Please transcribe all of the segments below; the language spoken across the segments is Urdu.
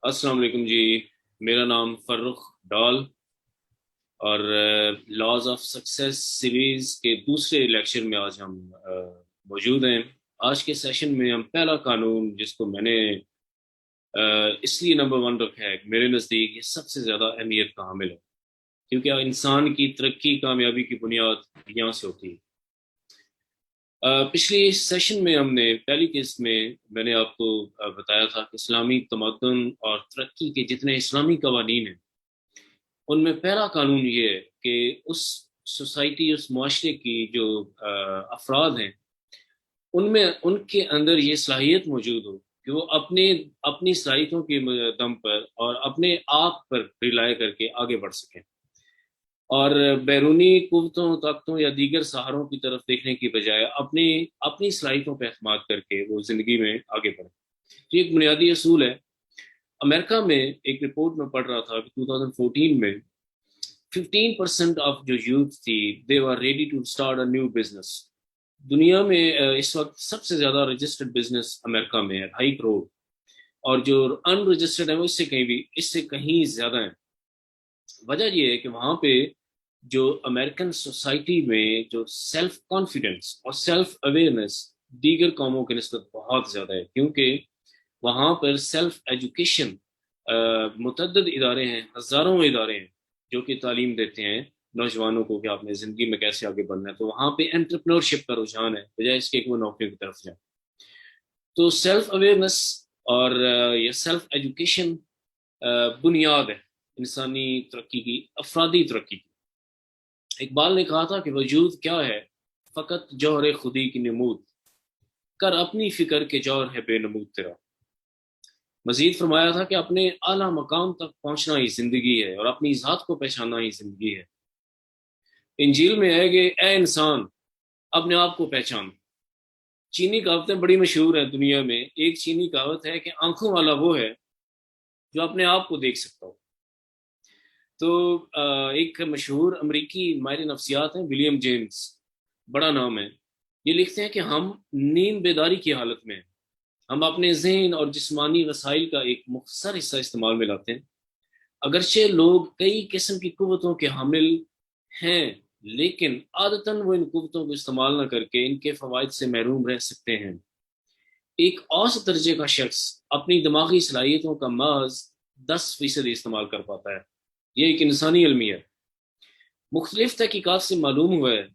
السلام علیکم جی، میرا نام فرخ ڈال اور لاز آف سکسیس سیریز کے دوسرے لیکچر میں آج ہم موجود ہیں۔ آج کے سیشن میں ہم پہلا قانون جس کو میں نے اس لیے نمبر 1 رکھا ہے کہ میرے نزدیک یہ سب سے زیادہ اہمیت کا حامل ہے، کیونکہ انسان کی ترقی کامیابی کی بنیاد یہاں سے ہوتی ہے۔ پچھلی سیشن میں ہم نے پہلی قسط میں نے آپ کو بتایا تھا کہ اسلامی تمدن اور ترقی کے جتنے اسلامی قوانین ہیں ان میں پہلا قانون یہ ہے کہ اس سوسائٹی، اس معاشرے کی جو افراد ہیں ان کے اندر یہ صلاحیت موجود ہو کہ وہ اپنی صلاحیتوں کے دم پر اور اپنے آپ پر ریلائے کر کے آگے بڑھ سکیں، اور بیرونی قوتوں، طاقتوں یا دیگر سہاروں کی طرف دیکھنے کی بجائے اپنی صلاحیتوں پہ اعتماد کر کے وہ زندگی میں آگے بڑھیں۔ یہ ایک بنیادی اصول ہے۔ امریکہ میں ایک رپورٹ میں پڑھ رہا تھا کہ 2014 میں 15% آف جو یوتھ تھی they are ready to start a new business. دنیا میں اس وقت سب سے زیادہ رجسٹرڈ بزنس امریکہ میں ہے 2.5 کروڑ، اور جو ان رجسٹرڈ ہیں وہ اس سے کہیں زیادہ ہیں۔ وجہ یہ ہے کہ وہاں پہ جو امریکن سوسائٹی میں جو سیلف کانفیڈنس اور سیلف اویئرنس دیگر قوموں کے نسبت بہت زیادہ ہے، کیونکہ وہاں پر سیلف ایجوکیشن متعدد ادارے ہیں، ہزاروں ادارے ہیں جو کہ تعلیم دیتے ہیں نوجوانوں کو کہ آپ نے زندگی میں کیسے آگے بڑھنا ہے۔ تو وہاں پہ انٹرپرینورشپ کا رجحان ہے بجائے اس کے کہ وہ نوکریوں کی طرف جائیں۔ تو سیلف اویئرنیس اور یہ سیلف ایجوکیشن بنیاد ہے انسانی ترقی کی، افرادی ترقی کی۔ اقبال نے کہا تھا کہ وجود کیا ہے فقط جوہر خودی کی نمود، کر اپنی فکر کے جوہر ہے بے نمود تیرا۔ مزید فرمایا تھا کہ اپنے اعلیٰ مقام تک پہنچنا ہی زندگی ہے اور اپنی ذات کو پہچاننا ہی زندگی ہے۔ انجیل میں ہے کہ اے انسان اپنے آپ کو پہچان۔ چینی کہاوتیں بڑی مشہور ہیں دنیا میں۔ ایک چینی کہاوت ہے کہ آنکھوں والا وہ ہے جو اپنے آپ کو دیکھ سکتا ہو۔ تو ایک مشہور امریکی ماہر نفسیات ہیں ولیم جیمز، بڑا نام ہے، یہ لکھتے ہیں کہ ہم نیند بیداری کی حالت میں ہیں، ہم اپنے ذہن اور جسمانی وسائل کا ایک مختصر حصہ استعمال میں لاتے ہیں۔ اگرچہ لوگ کئی قسم کی قوتوں کے حامل ہیں، لیکن عادتاً وہ ان قوتوں کو استعمال نہ کر کے ان کے فوائد سے محروم رہ سکتے ہیں۔ ایک اوسط درجے کا شخص اپنی دماغی صلاحیتوں کا محض 10% استعمال کر پاتا ہے۔ یہ ایک انسانی المیہ ہے۔ مختلف تحقیقات سے معلوم ہوا ہے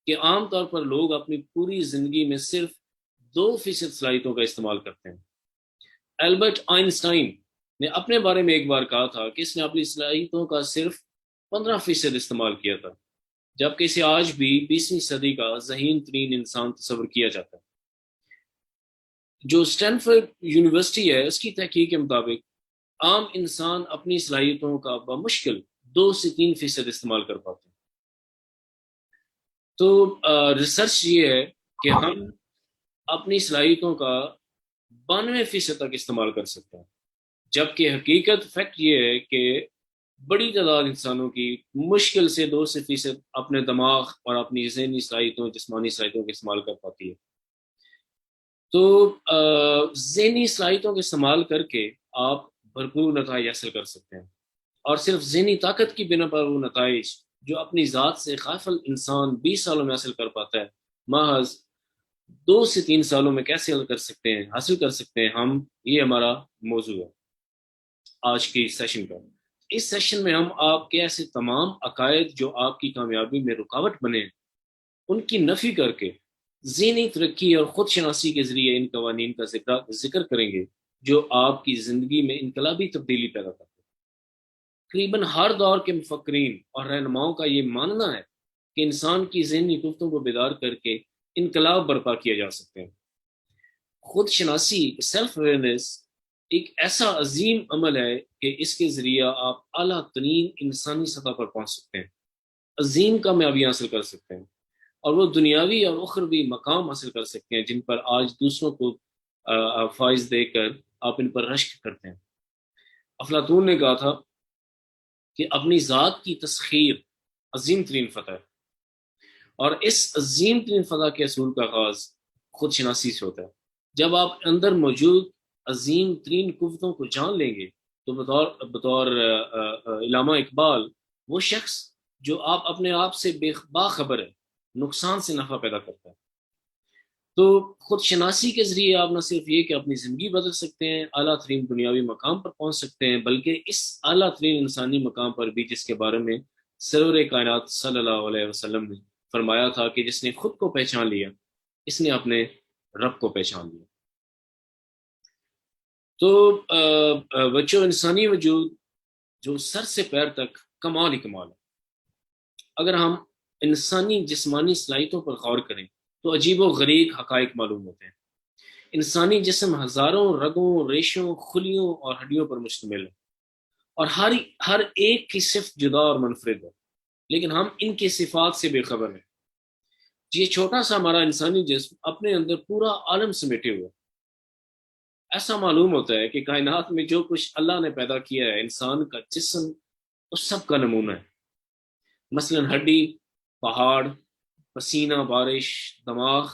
کہ عام طور پر لوگ اپنی پوری زندگی میں صرف 2% صلاحیتوں کا استعمال کرتے ہیں۔ البرٹ آئنسٹائن نے اپنے بارے میں ایک بار کہا تھا کہ اس نے اپنی صلاحیتوں کا صرف 15% استعمال کیا تھا، جبکہ اسے آج بھی 20ویں صدی کا ذہین ترین انسان تصور کیا جاتا ہے۔ جو اسٹینفورڈ یونیورسٹی ہے اس کی تحقیق کے مطابق عام انسان اپنی صلاحیتوں کا بمشکل 2 سے 3% استعمال کر پاتے ہیں۔ تو ریسرچ یہ ہے کہ ہم اپنی صلاحیتوں کا 92% تک استعمال کر سکتے ہیں، جبکہ حقیقت فیکٹ یہ ہے کہ بڑی تعداد انسانوں کی مشکل سے 2% اپنے دماغ اور اپنی ذہنی صلاحیتوں، جسمانی صلاحیتوں کا استعمال کر پاتی ہے۔ تو ذہنی صلاحیتوں کا استعمال کر کے آپ بھرپور نتائج حاصل کر سکتے ہیں، اور صرف ذہنی طاقت کی بنا پر وہ نتائج جو اپنی ذات سے غافل انسان 20 سالوں میں حاصل کر پاتا ہے، محض 2 سے 3 سالوں میں کیسے حاصل کر سکتے ہیں ہم، یہ ہمارا موضوع ہے آج کی سیشن کا۔ اس سیشن میں ہم آپ کے ایسے تمام عقائد جو آپ کی کامیابی میں رکاوٹ بنے ان کی نفی کر کے ذہنی ترقی اور خود شناسی کے ذریعے ان قوانین کا ذکر کریں گے جو آپ کی زندگی میں انقلابی تبدیلی پیدا کرتے ہیں۔ تقریباً ہر دور کے مفکرین اور رہنماؤں کا یہ ماننا ہے کہ انسان کی ذہنی قوتوں کو بیدار کر کے انقلاب برپا کیا جا سکتے ہیں۔ خود شناسی، سیلف اویئرنیس ایک ایسا عظیم عمل ہے کہ اس کے ذریعہ آپ اعلیٰ ترین انسانی سطح پر پہنچ سکتے ہیں، عظیم کامیابی حاصل کر سکتے ہیں، اور وہ دنیاوی اور اخروی مقام حاصل کر سکتے ہیں جن پر آج دوسروں کو فائز دے کر آپ ان پر رشک کرتے ہیں۔ افلاطون نے کہا تھا کہ اپنی ذات کی تسخیر عظیم ترین فتح ہے، اور اس عظیم ترین فتح کے اصول کا آغاز خود شناسی سے ہوتا ہے۔ جب آپ اندر موجود عظیم ترین قوتوں کو جان لیں گے تو بطور علامہ اقبال، وہ شخص جو آپ اپنے آپ سے باخبر ہے نقصان سے نفع پیدا کرتا ہے۔ تو خود شناسی کے ذریعے آپ نہ صرف یہ کہ اپنی زندگی بدل سکتے ہیں، اعلیٰ ترین دنیاوی مقام پر پہنچ سکتے ہیں، بلکہ اس اعلیٰ ترین انسانی مقام پر بھی جس کے بارے میں سرور کائنات صلی اللہ علیہ وسلم نے فرمایا تھا کہ جس نے خود کو پہچان لیا اس نے اپنے رب کو پہچان لیا۔ تو بچوں، انسانی وجود جو سر سے پیر تک کمال ہی کمال ہے۔ اگر ہم انسانی جسمانی صلاحیتوں پر غور کریں تو عجیب و غریب حقائق معلوم ہوتے ہیں۔ انسانی جسم ہزاروں رگوں، ریشوں، خلیوں اور ہڈیوں پر مشتمل ہے، اور ہر ایک کی صفت جدا اور منفرد ہے، لیکن ہم ان کی صفات سے بے خبر ہیں۔ یہ چھوٹا سا ہمارا انسانی جسم اپنے اندر پورا عالم سمیٹے ہوئے۔ ایسا معلوم ہوتا ہے کہ کائنات میں جو کچھ اللہ نے پیدا کیا ہے، انسان کا جسم اس سب کا نمونہ ہے۔ مثلا ہڈی، پہاڑ، پسینہ، بارش، دماغ،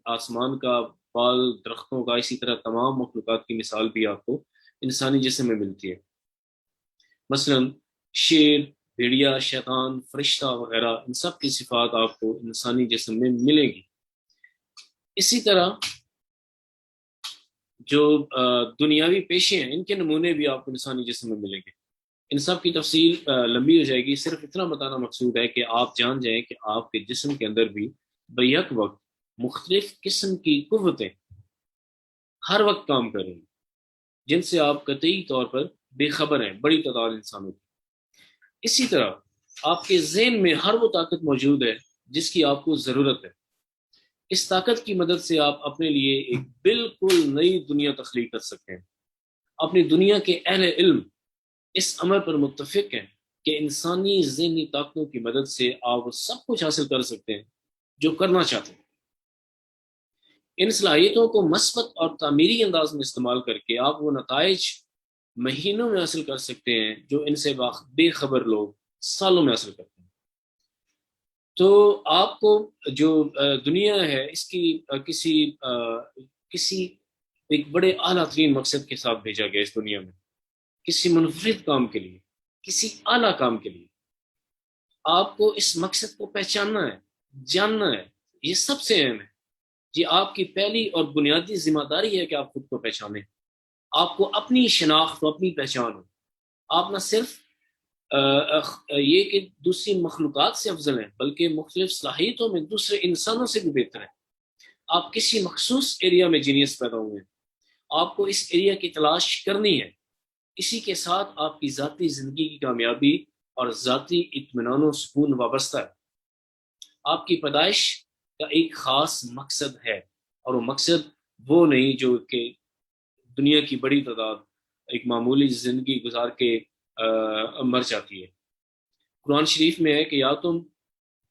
آسمان کا، بال، درختوں کا، اسی طرح تمام مخلوقات کی مثال بھی آپ کو انسانی جسم میں ملتی ہے۔ مثلا شیر، بھیڑیا، شیطان، فرشتہ وغیرہ، ان سب کی صفات آپ کو انسانی جسم میں ملے گی۔ اسی طرح جو دنیاوی پیشے ہیں، ان کے نمونے بھی آپ کو انسانی جسم میں ملیں گے۔ ان سب کی تفصیل لمبی ہو جائے گی، صرف اتنا بتانا مقصود ہے کہ آپ جان جائیں کہ آپ کے جسم کے اندر بھی بیک وقت مختلف قسم کی قوتیں ہر وقت کام کر رہی ہیں، جن سے آپ قطعی طور پر بے خبر ہیں، بڑی تعداد انسانوں کی۔ اسی طرح آپ کے ذہن میں ہر وہ طاقت موجود ہے جس کی آپ کو ضرورت ہے۔ اس طاقت کی مدد سے آپ اپنے لیے ایک بالکل نئی دنیا تخلیق کر سکتے ہیں۔ اپنی دنیا کے اہل علم اس امر پر متفق ہیں کہ انسانی ذہنی طاقتوں کی مدد سے آپ وہ سب کچھ حاصل کر سکتے ہیں جو کرنا چاہتے ہیں۔ ان صلاحیتوں کو مثبت اور تعمیری انداز میں استعمال کر کے آپ وہ نتائج مہینوں میں حاصل کر سکتے ہیں جو ان سے بے خبر لوگ سالوں میں حاصل کرتے ہیں۔ تو آپ کو جو دنیا ہے، اس کی کسی ایک بڑے اعلیٰ ترین مقصد کے ساتھ بھیجا گیا اس دنیا میں، کسی منفرد کام کے لیے، کسی اعلیٰ کام کے لیے۔ آپ کو اس مقصد کو پہچاننا ہے، جاننا ہے، یہ سب سے اہم ہے۔ یہ آپ کی پہلی اور بنیادی ذمہ داری ہے کہ آپ خود کو پہچانیں۔ آپ کو اپنی شناخت و اپنی پہچان ہو۔ آپ نہ صرف یہ کہ دوسری مخلوقات سے افضل ہیں، بلکہ مختلف صلاحیتوں میں دوسرے انسانوں سے بھی بہتر ہیں۔ آپ کسی مخصوص ایریا میں جینیس پیدا ہوئے ہیں، آپ کو اس ایریا کی تلاش کرنی ہے۔ اسی کے ساتھ آپ کی ذاتی زندگی کی کامیابی اور ذاتی اطمینان و سکون وابستہ ہے۔ آپ کی پیدائش کا ایک خاص مقصد ہے، اور وہ مقصد وہ نہیں جو کہ دنیا کی بڑی تعداد ایک معمولی زندگی گزار کے مر جاتی ہے۔ قرآن شریف میں ہے کہ یا تم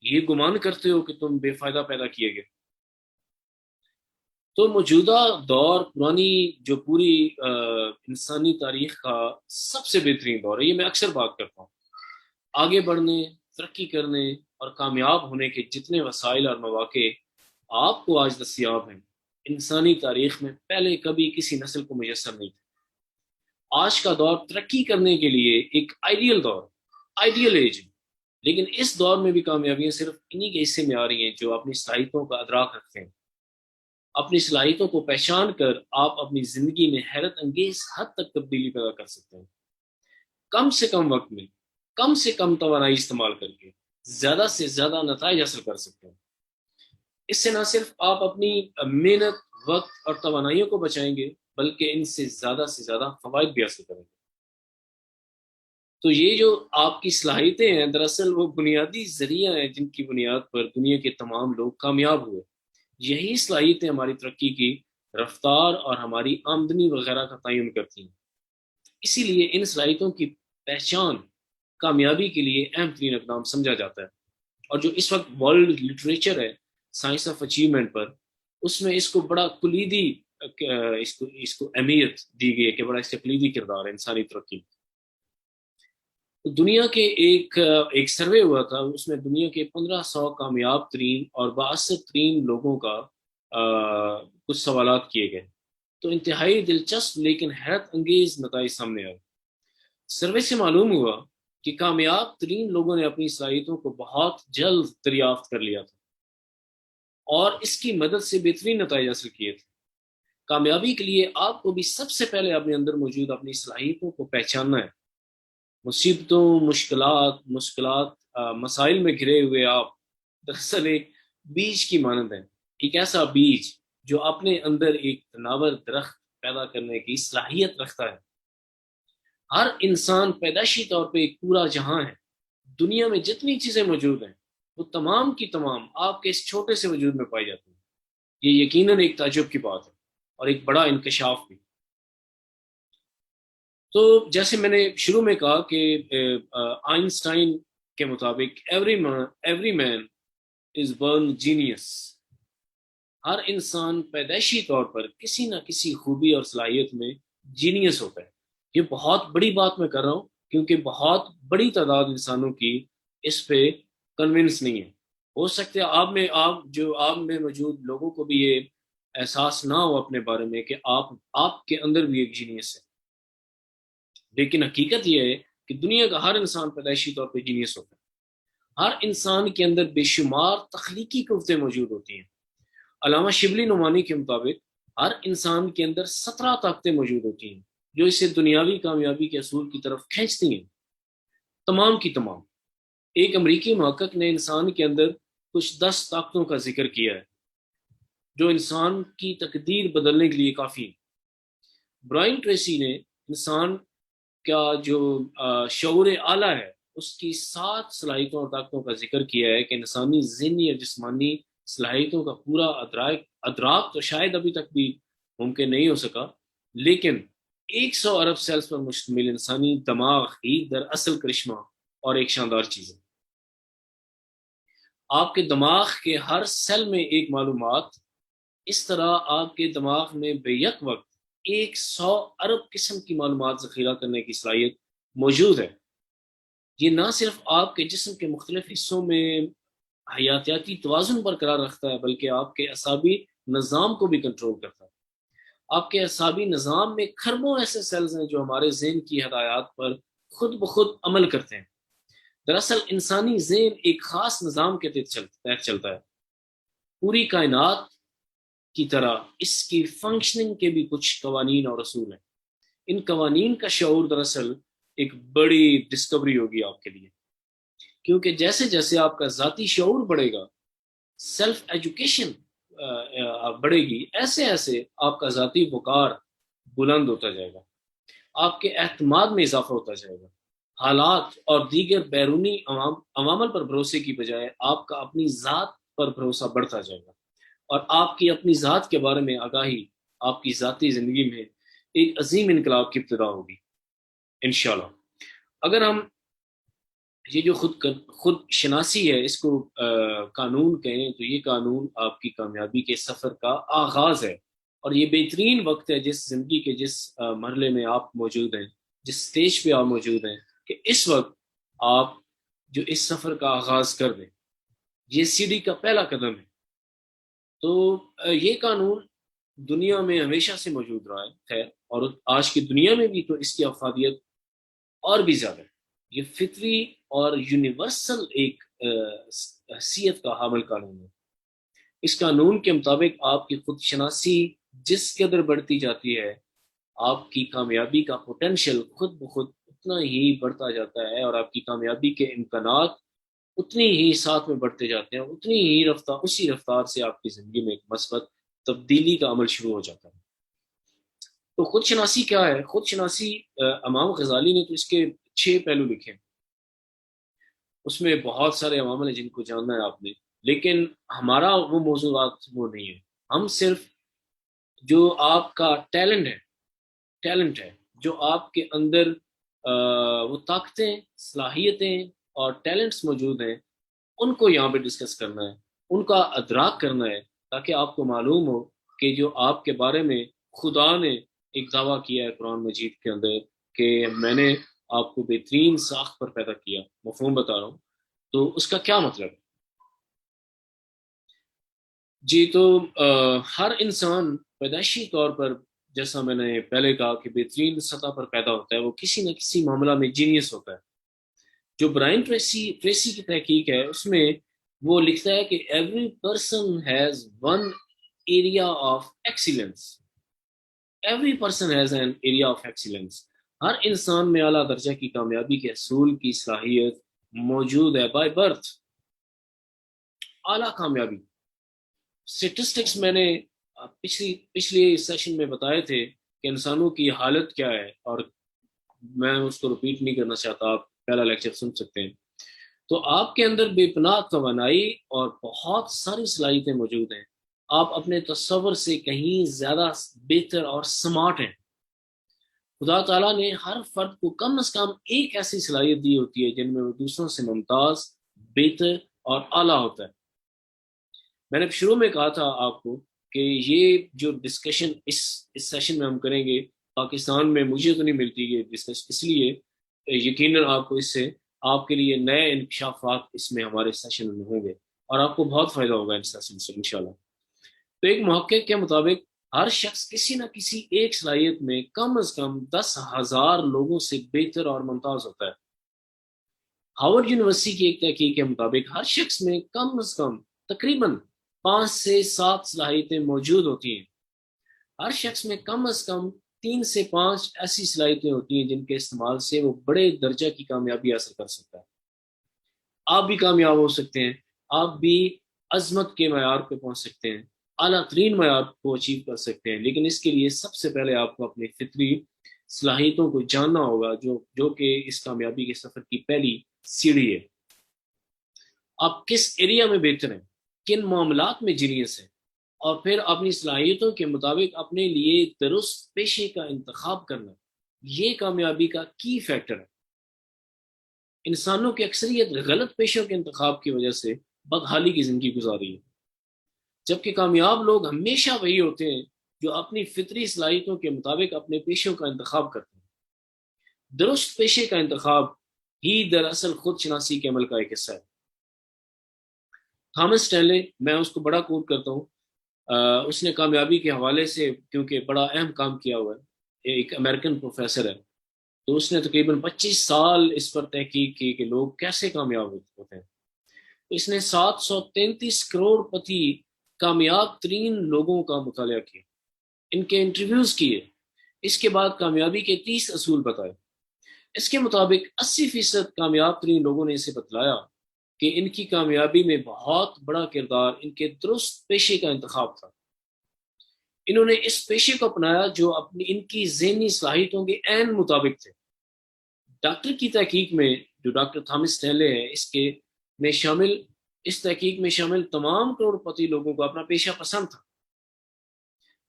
یہ گمان کرتے ہو کہ تم بے فائدہ پیدا کیے گئے۔ تو موجودہ دور پرانی جو پوری انسانی تاریخ کا سب سے بہترین دور ہے، یہ میں اکثر بات کرتا ہوں۔ آگے بڑھنے، ترقی کرنے اور کامیاب ہونے کے جتنے وسائل اور مواقع آپ کو آج دستیاب ہیں، انسانی تاریخ میں پہلے کبھی کسی نسل کو میسر نہیں تھے۔ آج کا دور ترقی کرنے کے لیے ایک آئیڈیل دور، آئیڈیل ایج ہے، لیکن اس دور میں بھی کامیابیاں صرف انہی کے حصے میں آ رہی ہیں جو اپنی صلاحیتوں کا ادراک رکھتے ہیں۔ اپنی صلاحیتوں کو پہچان کر آپ اپنی زندگی میں حیرت انگیز حد تک تبدیلی پیدا کر سکتے ہیں۔ کم سے کم وقت میں کم سے کم توانائی استعمال کر کے زیادہ سے زیادہ نتائج حاصل کر سکتے ہیں۔ اس سے نہ صرف آپ اپنی محنت، وقت اور توانائیوں کو بچائیں گے، بلکہ ان سے زیادہ فوائد بھی حاصل کریں گے۔ تو یہ جو آپ کی صلاحیتیں ہیں، دراصل وہ بنیادی ذریعہ ہیں جن کی بنیاد پر دنیا کے تمام لوگ کامیاب ہوئے۔ یہی صلاحیتیں ہماری ترقی کی رفتار اور ہماری آمدنی وغیرہ کا تعین کرتی ہیں۔ اسی لیے ان صلاحیتوں کی پہچان کامیابی کے لیے اہم ترین اقدام سمجھا جاتا ہے، اور جو اس وقت ورلڈ لٹریچر ہے سائنس آف اچیومنٹ پر، اس میں اس کو بڑا کلیدی اس کو اہمیت دی گئی ہے کہ بڑا اس کا کلیدی کردار ہے انسانی ترقی میں۔ دنیا کے ایک سروے ہوا تھا، اس میں دنیا کے 1500 کامیاب ترین اور بااثر ترین لوگوں کا کچھ سوالات کیے گئے، تو انتہائی دلچسپ لیکن حیرت انگیز نتائج سامنے آئے۔ سروے سے معلوم ہوا کہ کامیاب ترین لوگوں نے اپنی صلاحیتوں کو بہت جلد دریافت کر لیا تھا اور اس کی مدد سے بہترین نتائج حاصل کیے تھے۔ کامیابی کے لیے آپ کو بھی سب سے پہلے اپنے اندر موجود اپنی صلاحیتوں کو پہچاننا ہے۔ مصیبتوں، مشکلات، مسائل میں گھرے ہوئے آپ دراصل ایک بیج کی مانند ہیں، ایک ایسا بیج جو اپنے اندر ایک تناور درخت پیدا کرنے کی صلاحیت رکھتا ہے۔ ہر انسان پیدائشی طور پہ ایک پورا جہاں ہے۔ دنیا میں جتنی چیزیں موجود ہیں وہ تمام کی تمام آپ کے اس چھوٹے سے وجود میں پائی جاتی ہیں۔ یہ یقیناً ایک تعجب کی بات ہے اور ایک بڑا انکشاف بھی۔ تو جیسے میں نے شروع میں کہا کہ آئنسٹائن کے مطابق ایوری مین از born جینیس۔ ہر انسان پیدائشی طور پر کسی نہ کسی خوبی اور صلاحیت میں جینیس ہوتا ہے۔ یہ بہت بڑی بات میں کر رہا ہوں کیونکہ بہت بڑی تعداد انسانوں کی اس پہ کنونس نہیں ہے۔ ہو سکتا ہے آپ میں موجود لوگوں کو بھی یہ احساس نہ ہو اپنے بارے میں کہ آپ کے اندر بھی ایک جینیس ہے، لیکن حقیقت یہ ہے کہ دنیا کا ہر انسان پیدائشی طور پہ جینیس ہوتا ہے۔ ہر انسان کے اندر بے شمار تخلیقی قوتیں موجود ہوتی ہیں۔ علامہ شبلی نعمانی کے مطابق ہر انسان کے اندر 17 طاقتیں موجود ہوتی ہیں جو اسے دنیاوی کامیابی کے اصول کی طرف کھینچتی ہیں، تمام کی تمام۔ ایک امریکی محقق نے انسان کے اندر کچھ 10 طاقتوں کا ذکر کیا ہے جو انسان کی تقدیر بدلنے کے لیے کافی ہیں۔ برائن ٹریسی نے انسان کا جو شعور اعلیٰ ہے اس کی 7 صلاحیتوں اور طاقتوں کا ذکر کیا ہے کہ انسانی ذہنی اور جسمانی صلاحیتوں کا پورا ادراک تو شاید ابھی تک بھی ممکن نہیں ہو سکا، لیکن 100 ارب سیلز پر مشتمل انسانی دماغ ہی دراصل کرشمہ اور ایک شاندار چیز ہے۔ آپ کے دماغ کے ہر سیل میں ایک معلومات، اس طرح آپ کے دماغ میں بیک وقت 100 ارب قسم کی معلومات ذخیرہ کرنے کی صلاحیت موجود ہے۔ یہ نہ صرف آپ کے جسم کے مختلف حصوں میں حیاتیاتی توازن برقرار رکھتا ہے بلکہ آپ کے اعصابی نظام کو بھی کنٹرول کرتا ہے۔ آپ کے اعصابی نظام میں کھربوں ایسے سیلز ہیں جو ہمارے ذہن کی ہدایات پر خود بخود عمل کرتے ہیں۔ دراصل انسانی ذہن ایک خاص نظام کے تحت چلتا ہے۔ پوری کائنات کی طرح اس کی فنکشننگ کے بھی کچھ قوانین اور اصول ہیں۔ ان قوانین کا شعور دراصل ایک بڑی ڈسکوری ہوگی آپ کے لیے، کیونکہ جیسے جیسے آپ کا ذاتی شعور بڑھے گا، سیلف ایجوکیشن بڑھے گی، ایسے ایسے آپ کا ذاتی وقار بلند ہوتا جائے گا، آپ کے اعتماد میں اضافہ ہوتا جائے گا۔ حالات اور دیگر بیرونی عوامل پر بھروسے کی بجائے آپ کا اپنی ذات پر بھروسہ بڑھتا جائے گا، اور آپ کی اپنی ذات کے بارے میں آگاہی آپ کی ذاتی زندگی میں ایک عظیم انقلاب کی ابتدا ہوگی انشاءاللہ۔ اگر ہم یہ جو خود شناسی ہے اس کو قانون کہیں تو یہ قانون آپ کی کامیابی کے سفر کا آغاز ہے، اور یہ بہترین وقت ہے جس زندگی کے جس مرحلے میں آپ موجود ہیں، جس سٹیج پہ آپ موجود ہیں، کہ اس وقت آپ جو اس سفر کا آغاز کر دیں۔ یہ سیڑھی کا پہلا قدم ہے۔ تو یہ قانون دنیا میں ہمیشہ سے موجود رہا ہے، خیر، اور آج کی دنیا میں بھی تو اس کی افادیت اور بھی زیادہ ہے۔ یہ فطری اور یونیورسل ایک حیثیت کا حامل قانون ہے۔ اس قانون کے مطابق آپ کی خود شناسی جس قدر بڑھتی جاتی ہے، آپ کی کامیابی کا پوٹینشل خود بخود اتنا ہی بڑھتا جاتا ہے، اور آپ کی کامیابی کے امکانات اتنی ہی ساتھ میں بڑھتے جاتے ہیں، اسی رفتار سے آپ کی زندگی میں ایک مثبت تبدیلی کا عمل شروع ہو جاتا ہے۔ تو خود شناسی کیا ہے؟ خود شناسی امام غزالی نے تو اس کے 6 پہلو لکھے ہیں، اس میں بہت سارے عوامل ہیں جن کو جاننا ہے آپ نے، لیکن ہمارا وہ موضوعات وہ نہیں ہے۔ ہم صرف جو آپ کا ٹیلنٹ ہے، جو آپ کے اندر وہ طاقتیں، صلاحیتیں اور ٹیلنٹس موجود ہیں، ان کو یہاں پہ ڈسکس کرنا ہے، ان کا ادراک کرنا ہے، تاکہ آپ کو معلوم ہو کہ جو آپ کے بارے میں خدا نے ایک دعویٰ کیا ہے قرآن مجید کے اندر کہ میں نے آپ کو بہترین ساخت پر پیدا کیا، مفہوم بتا رہا ہوں، تو اس کا کیا مطلب ہے؟ جی، تو ہر انسان پیدائشی طور پر جیسا میں نے پہلے کہا کہ بہترین سطح پر پیدا ہوتا ہے وہ کسی نہ کسی معاملہ میں جینیس ہوتا ہے. جو برائن ٹریسی کی تحقیق ہے اس میں وہ لکھتا ہے کہ every person has one area of excellence. Every person has an area of excellence. ہر انسان میں اعلیٰ درجہ کی کامیابی کے حصول کی صلاحیت موجود ہے بائی برتھ. اعلیٰ کامیابی اسٹیٹسٹکس میں نے پچھلی سیشن میں بتائے تھے کہ انسانوں کی حالت کیا ہے، اور میں اس کو رپیٹ نہیں کرنا چاہتا، آپ پہلا لیکچر سن سکتے ہیں. تو آپ کے اندر بے پناہ توانائی اور بہت ساری صلاحیتیں موجود ہیں. آپ اپنے تصور سے کہیں زیادہ بہتر اور سمارٹ ہیں. خدا تعالیٰ نے ہر فرد کو کم از کم ایک ایسی صلاحیت دی ہوتی ہے جن میں وہ دوسروں سے ممتاز، بہتر اور اعلیٰ ہوتا ہے. میں نے شروع میں کہا تھا آپ کو کہ یہ جو ڈسکشن اس سیشن میں ہم کریں گے پاکستان میں مجھے تو نہیں ملتی یہ ڈسکشن، اس لیے یقیناً آپ کو اس سے آپ کے لیے نئے انکشافات اس میں ہمارے سیشن میں ہوں گے اور آپ کو بہت فائدہ ہوگا ان سیشن سے انشاءاللہ. تو ایک محقق کے مطابق ہر شخص کسی نہ کسی ایک صلاحیت میں کم از کم 10,000 لوگوں سے بہتر اور ممتاز ہوتا ہے. ہارورڈ یونیورسٹی کی ایک تحقیق کے مطابق ہر شخص میں کم از کم تقریباً 5 سے 7 صلاحیتیں موجود ہوتی ہیں. ہر شخص میں کم از کم 3 سے 5 ایسی صلاحیتیں ہوتی ہیں جن کے استعمال سے وہ بڑے درجہ کی کامیابی حاصل کر سکتا ہے. آپ بھی کامیاب ہو سکتے ہیں، آپ بھی عظمت کے معیار پہ پہنچ سکتے ہیں، اعلیٰ ترین معیار کو اچیو کر سکتے ہیں، لیکن اس کے لیے سب سے پہلے آپ کو اپنی فطری صلاحیتوں کو جاننا ہوگا جو کہ اس کامیابی کے سفر کی پہلی سیڑھی ہے. آپ کس ایریا میں بہتر ہیں، کن معاملات میں جینیس ہیں، اور پھر اپنی صلاحیتوں کے مطابق اپنے لیے درست پیشے کا انتخاب کرنا، یہ کامیابی کا کی فیکٹر ہے. انسانوں کی اکثریت غلط پیشوں کے انتخاب کی وجہ سے بدحالی کی زندگی گزاری ہے، جبکہ کامیاب لوگ ہمیشہ وہی ہوتے ہیں جو اپنی فطری صلاحیتوں کے مطابق اپنے پیشوں کا انتخاب کرتے ہیں. درست پیشے کا انتخاب ہی دراصل خود شناسی کے عمل کا ایک حصہ ہے. تھامس اسٹینلے، میں اس کو بڑا کوٹ کرتا ہوں، اس نے کامیابی کے حوالے سے کیونکہ بڑا اہم کام کیا ہوا ہے، ایک امریکن پروفیسر ہے، تو اس نے تقریباً 25 سال اس پر تحقیق کی کہ لوگ کیسے کامیاب ہوتے ہیں. اس نے 733 کروڑ پتی کامیاب ترین لوگوں کا مطالعہ کیا، ان کے انٹرویوز کیے، اس کے بعد کامیابی کے 30 اصول بتائے. اس کے مطابق 80% کامیاب ترین لوگوں نے اسے بتلایا کہ ان کی کامیابی میں بہت بڑا کردار ان کے درست پیشے کا انتخاب تھا. انہوں نے اس پیشے کو اپنایا جو ان کی ذہنی صلاحیتوں کے عین مطابق تھے. ڈاکٹر کی تحقیق میں جو ڈاکٹر تھامس اسٹینلے ہے اس تحقیق میں شامل تمام کروڑ پتی لوگوں کو اپنا پیشہ پسند تھا.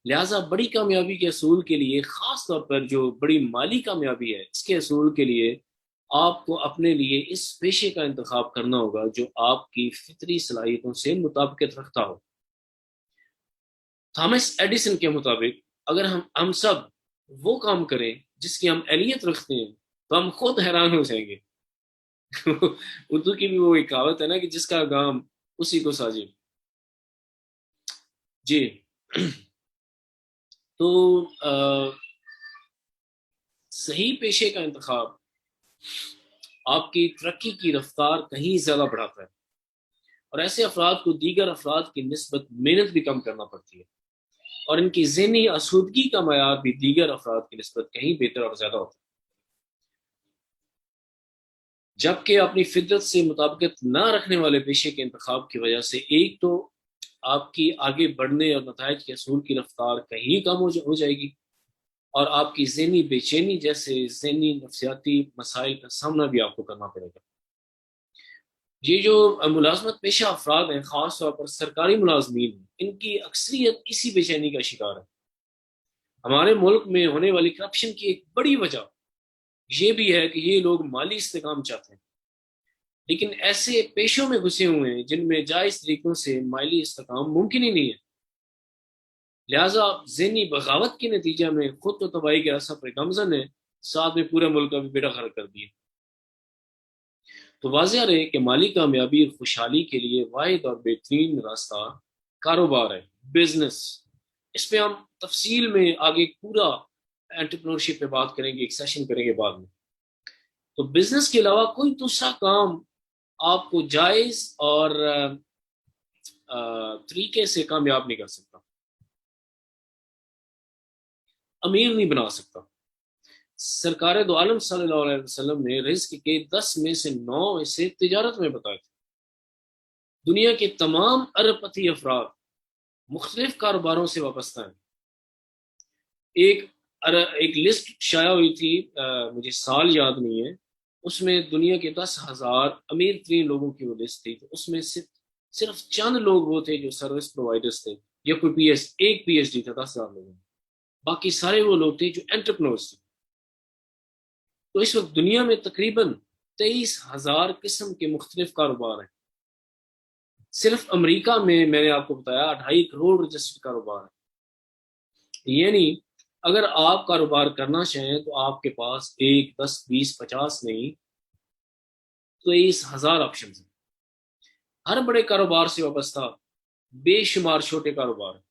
لہٰذا بڑی کامیابی کے حصول کے لیے، خاص طور پر جو بڑی مالی کامیابی ہے اس کے حصول کے لیے، آپ کو اپنے لیے اس پیشے کا انتخاب کرنا ہوگا جو آپ کی فطری صلاحیتوں سے مطابقت رکھتا ہو. تھامس ایڈیسن کے مطابق اگر ہم سب وہ کام کریں جس کی ہم اہلیت رکھتے ہیں تو ہم خود حیران ہو جائیں گے. اردو کی بھی وہ ایک کہاوت ہے نا کہ جس کا کام اسی کو ساجے. جی تو صحیح پیشے کا انتخاب آپ کی ترقی کی رفتار کہیں زیادہ بڑھاتا ہے، اور ایسے افراد کو دیگر افراد کی نسبت محنت بھی کم کرنا پڑتی ہے، اور ان کی ذہنی آسودگی کا معیار بھی دیگر افراد کی نسبت کہیں بہتر اور زیادہ ہوتا ہے. جبکہ اپنی فطرت سے مطابقت نہ رکھنے والے پیشے کے انتخاب کی وجہ سے ایک تو آپ کی آگے بڑھنے اور نتائج کے حصول کی رفتار کہیں کم ہو جائے گی، اور آپ کی ذہنی بے چینی جیسے ذہنی نفسیاتی مسائل کا سامنا بھی آپ کو کرنا پڑے گا. یہ جو ملازمت پیشہ افراد ہیں، خاص طور پر سرکاری ملازمین، ان کی اکثریت اسی بے چینی کا شکار ہے. ہمارے ملک میں ہونے والی کرپشن کی ایک بڑی وجہ یہ بھی ہے کہ یہ لوگ مالی استحکام چاہتے ہیں، لیکن ایسے پیشوں میں گھسے ہوئے ہیں جن میں جائز طریقوں سے مالی استحکام ممکن ہی نہیں ہے. لہٰذا ذہنی بغاوت کے نتیجہ میں خود تو تباہی کے راستہ پر گامزن ہے، ساتھ میں پورے ملک کا بھی بیڑا غرق کر دیا. تو واضح رہے کہ مالی کامیابی اور خوشحالی کے لیے واحد اور بہترین راستہ کاروبار ہے، بزنس. اس پہ ہم تفصیل میں آگے پورا انٹرپرینورشپ پہ بات کریں گے، ایک سیشن کریں گے بعد میں. تو بزنس کے علاوہ کوئی دوسرا کام آپ کو جائز اور طریقے سے کامیاب نہیں کر سکتا، امیر نہیں بنا سکتا. سرکار دو عالم صلی اللہ علیہ وسلم نے رزق کے 10 میں سے 9 حصے تجارت میں بتائے تھے. دنیا کے تمام ارب پتی افراد مختلف کاروباروں سے وابستہ ہیں. ایک ایک لسٹ شائع ہوئی تھی، مجھے سال یاد نہیں ہے، اس میں دنیا کے 10,000 امیر ترین لوگوں کی وہ لسٹ تھی. تو اس میں صرف چند لوگ وہ تھے جو سروس پرووائڈرز تھے، یا کوئی ایک پی ایچ ڈی تھا 10,000 لوگوں میں، باقی سارے وہ لوگ تھے جو انٹرپرنورز تھے. تو اس وقت دنیا میں تقریباً 23,000 قسم کے مختلف کاروبار ہیں. صرف امریکہ میں نے آپ کو بتایا 2.5 کروڑ رجسٹرڈ کاروبار ہے. یعنی اگر آپ کاروبار کرنا چاہیں تو آپ کے پاس 1 10 20 50 نہیں، 23,000 آپشن ہیں. ہر بڑے کاروبار سے وابستہ بے شمار چھوٹے کاروبار ہیں.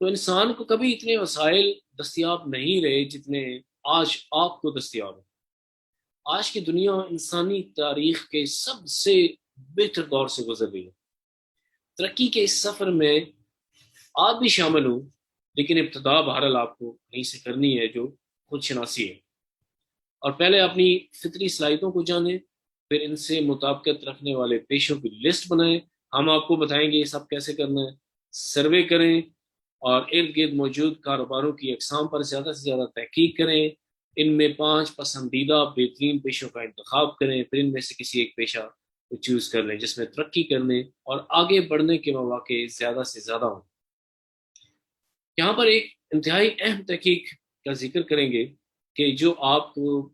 تو انسان کو کبھی اتنے وسائل دستیاب نہیں رہے جتنے آج آپ کو دستیاب ہیں. آج کی دنیا انسانی تاریخ کے سب سے بہتر دور سے گزر رہی ہے. ترقی کے اس سفر میں آپ بھی شامل ہوں، لیکن ابتدا بہرحال آپ کو کہیں سے کرنی ہے جو خود شناسی ہے. اور پہلے اپنی فطری صلاحیتوں کو جانیں، پھر ان سے مطابقت رکھنے والے پیشوں کی لسٹ بنائیں. ہم آپ کو بتائیں گے یہ سب کیسے کرنا ہے. سروے کریں اور ارد گرد موجود کاروباروں کی اقسام پر زیادہ سے زیادہ تحقیق کریں. ان میں 5 پسندیدہ بہترین پیشوں کا انتخاب کریں، پھر ان میں سے کسی ایک پیشہ کو چوز کر لیں جس میں ترقی کرنے اور آگے بڑھنے کے مواقع زیادہ سے زیادہ ہوں. یہاں پر ایک انتہائی اہم تحقیق کا ذکر کریں گے کہ جو آپ کو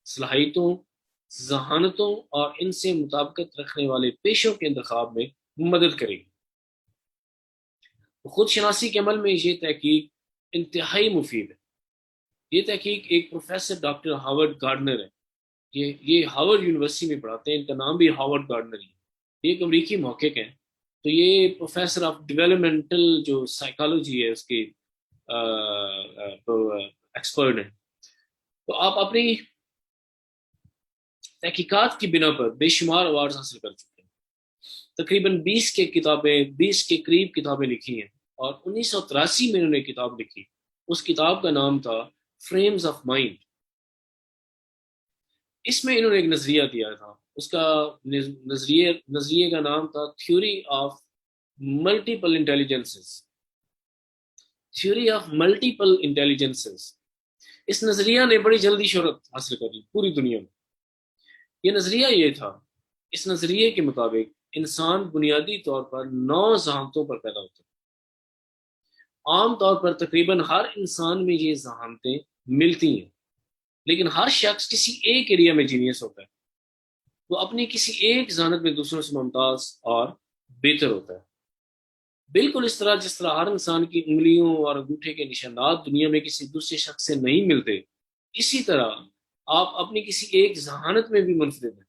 صلاحیتوں، ذہانتوں اور ان سے مطابقت رکھنے والے پیشوں کے انتخاب میں مدد کرے گی. خود شناسی کے عمل میں یہ تحقیق انتہائی مفید ہے. یہ تحقیق ایک پروفیسر ڈاکٹر ہاورڈ گارڈنر ہے. یہ ہاورڈ یونیورسٹی میں پڑھاتے ہیں، ان کا نام بھی ہاورڈ گارڈنر ہے. یہ ایک امریکی محقق ہیں. تو یہ پروفیسر آف ڈیولپمنٹل جو سائیکالوجی ہے اس کے ایکسپرٹ ہیں. تو آپ اپنی تحقیقات کی بنا پر بے شمار ایوارڈز حاصل کر چکے ہیں. تقریباً 20 کے قریب کتابیں لکھی ہیں، اور 1983 میں انہوں نے کتاب لکھی. اس کتاب کا نام تھا فریمز آف مائنڈ. اس میں انہوں نے ایک نظریہ دیا تھا. اس کا نظریے کا نام تھا theory of multiple intelligences. Theory of multiple intelligences. اس نظریہ نے بڑی جلدی شہرت حاصل کر لی پوری دنیا میں. یہ نظریہ یہ تھا، اس نظریے کے مطابق انسان بنیادی طور پر 9 ذہانتوں پر پیدا ہوتا ہے. عام طور پر تقریباً ہر انسان میں یہ ذہانتیں ملتی ہیں، لیکن ہر شخص کسی ایک ایریا میں جینیس ہوتا ہے. وہ اپنی کسی ایک ذہانت میں دوسروں سے ممتاز اور بہتر ہوتا ہے. بالکل اس طرح جس طرح ہر انسان کی انگلیوں اور انگوٹھے کے نشانات دنیا میں کسی دوسرے شخص سے نہیں ملتے، اسی طرح آپ اپنی کسی ایک ذہانت میں بھی منفرد ہیں.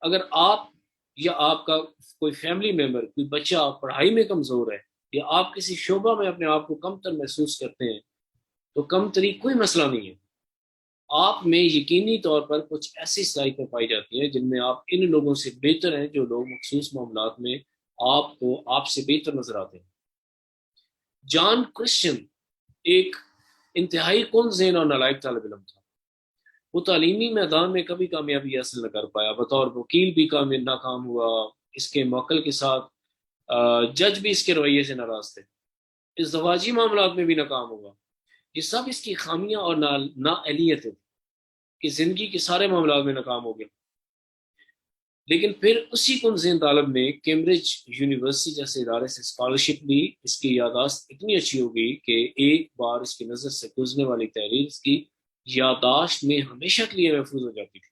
اگر آپ یا آپ کا کوئی فیملی ممبر، کوئی بچہ پڑھائی میں کمزور ہے، یا آپ کسی شعبہ میں اپنے آپ کو کمتر محسوس کرتے ہیں، تو کمتری کوئی مسئلہ نہیں ہے. آپ میں یقینی طور پر کچھ ایسی صلاحیتیں پائی جاتی ہیں جن میں آپ ان لوگوں سے بہتر ہیں جو لوگ مخصوص معاملات میں آپ سے بہتر نظر آتے ہیں. جان کرسچن ایک انتہائی کن ذہن اور نالائق طالب علم تھا. وہ تعلیمی میدان میں کبھی کامیابی حاصل نہ کر پایا. بطور وکیل بھی ناکام ہوا. اس کے موکل کے ساتھ جج بھی اس کے رویے سے ناراض تھے. ازدواجی معاملات میں بھی ناکام ہوا. یہ سب اس کی خامیاں اور نااہلیت ہے کہ زندگی کے سارے معاملات میں ناکام ہو گیا. لیکن پھر اسی کن ذہن طالب نے کیمبرج یونیورسٹی جیسے ادارے سے اسکالرشپ لی. اس کی یادداشت اتنی اچھی ہو گئی کہ ایک بار اس کی نظر سے گزرنے والی تحریر اس کی یادداشت میں ہمیشہ کے لیے محفوظ ہو جاتی تھی.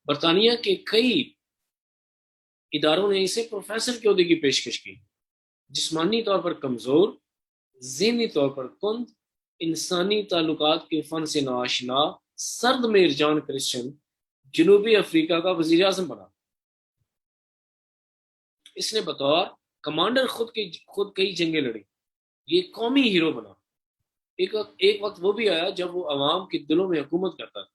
برطانیہ کے کئی اداروں نے اسے پروفیسر کے عہدے کی پیشکش کی. جسمانی طور پر کمزور، ذہنی طور پر کند، انسانی تعلقات کے فن سے ناآشنا سرد میر جان کرسچن جنوبی افریقہ کا وزیر اعظم بنا. اس نے بطور کمانڈر خود کئی جنگیں لڑی، یہ قومی ہیرو بنا۔ ایک وقت وہ بھی آیا جب وہ عوام کے دلوں میں حکومت کرتا تھا،